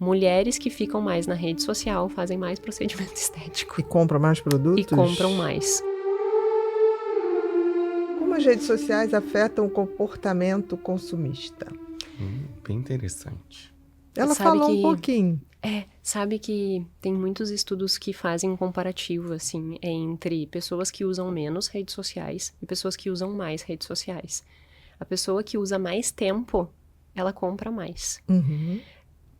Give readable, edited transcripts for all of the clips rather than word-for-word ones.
Mulheres que ficam mais na rede social fazem mais procedimento estético. E compram mais produtos? E compram mais. Como as redes sociais afetam o comportamento consumista? Bem interessante. Ela falou um pouquinho. Sabe que tem muitos estudos que fazem um comparativo, assim, entre pessoas que usam menos redes sociais e pessoas que usam mais redes sociais. A pessoa que usa mais tempo, ela compra mais. Uhum.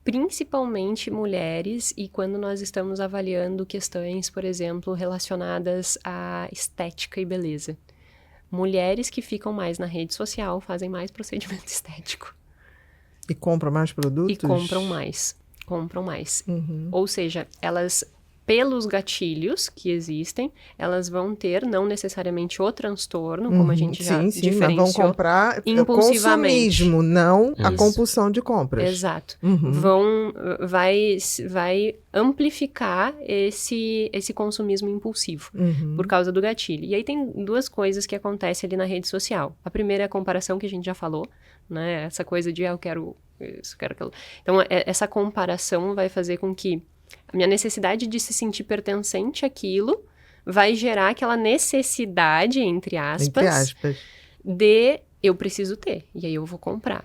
Principalmente mulheres, e quando nós estamos avaliando questões, por exemplo, relacionadas à estética e beleza. Mulheres que ficam mais na rede social fazem mais procedimento estético. E compram mais produtos? E compram mais. Compram mais. Uhum. Ou seja, elas, pelos gatilhos que existem, elas vão ter, não necessariamente o transtorno, como a gente já diferenciou. Mas vão comprar impulsivamente. Consumismo, não a Isso. compulsão de compras. Exato. Uhum. Vai amplificar esse consumismo impulsivo por causa do gatilho. E aí tem duas coisas que acontecem ali na rede social. A primeira é a comparação que a gente já falou, né? Essa coisa de eu quero isso, quero aquilo. Então, essa comparação vai fazer com que a minha necessidade de se sentir pertencente àquilo vai gerar aquela necessidade, entre aspas, de eu preciso ter, e aí eu vou comprar.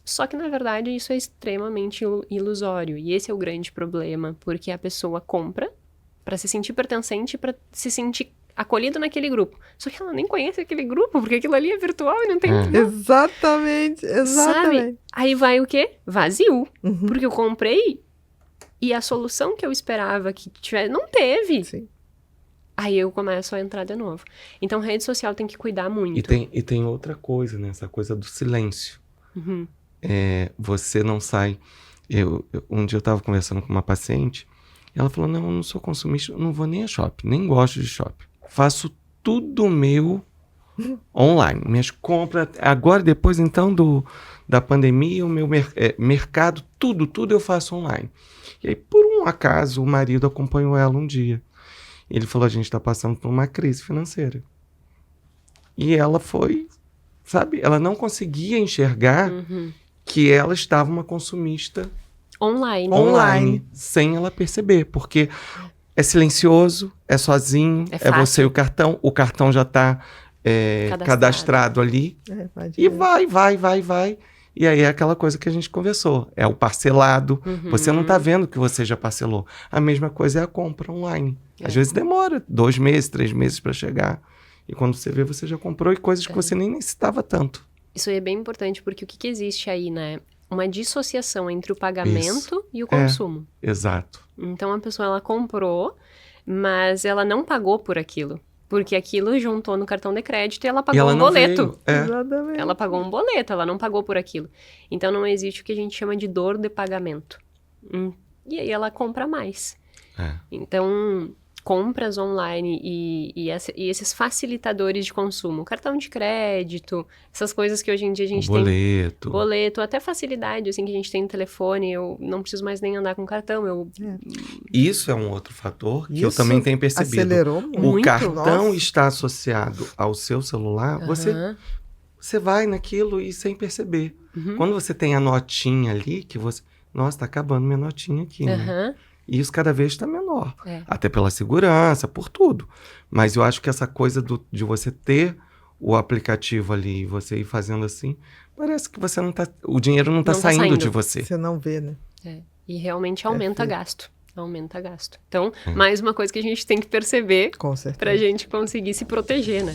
Só que, na verdade, isso é extremamente ilusório, e esse é o grande problema, porque a pessoa compra para se sentir pertencente, para se sentir acolhido naquele grupo. Só que ela nem conhece aquele grupo, porque aquilo ali é virtual e não tem... Exatamente. Sabe? Aí vai o quê? Vazio. Porque eu comprei e a solução que eu esperava que tivesse, não teve. Sim. Aí eu começo a entrar de novo. Então, rede social tem que cuidar muito. E tem outra coisa, né? Essa coisa do silêncio. Uhum. Você não sai... Um dia eu estava conversando com uma paciente, e ela falou, não, eu não sou consumista, eu não vou nem a shopping, nem gosto de shopping. Faço tudo meu online. Minhas compras... Agora, depois, então, da pandemia, o meu mercado, tudo eu faço online. E aí, por um acaso, o marido acompanhou ela um dia. Ele falou, a gente está passando por uma crise financeira. E ela foi, sabe? Ela não conseguia enxergar que ela estava uma consumista online, sem ela perceber. Porque é silencioso, é sozinho, é você e o cartão já está cadastrado ali. E vai. E aí é aquela coisa que a gente conversou. É o parcelado. Você não está vendo que você já parcelou. A mesma coisa é a compra online. Às vezes demora 2 meses, 3 meses para chegar. E quando você vê, você já comprou e coisas que você nem necessitava tanto. Isso é bem importante, porque o que existe aí, né? Uma dissociação entre o pagamento e o consumo. Exato. Então, a pessoa, ela comprou, mas ela não pagou por aquilo. Porque aquilo juntou no cartão de crédito e ela pagou um boleto. Exatamente. Ela pagou um boleto, ela não pagou por aquilo. Então, não existe o que a gente chama de dor de pagamento. E aí, ela compra mais. Então, compras online e esses facilitadores de consumo, cartão de crédito, essas coisas que hoje em dia a gente tem... Boleto, até facilidade, assim, que a gente tem no telefone, eu não preciso mais nem andar com cartão, Isso é um outro fator que eu também tenho percebido. Acelerou muito. O cartão está associado ao seu celular, você vai naquilo e sem perceber. Quando você tem a notinha ali, que você... Nossa, tá acabando minha notinha aqui, né? E isso cada vez está menor. Até pela segurança, por tudo. Mas eu acho que essa coisa de você ter o aplicativo ali e você ir fazendo assim, parece que você não tá... O dinheiro não tá saindo de você. Você não vê, né? E realmente aumenta gasto. Aumenta gasto. Então, mais uma coisa que a gente tem que perceber pra gente conseguir se proteger, né?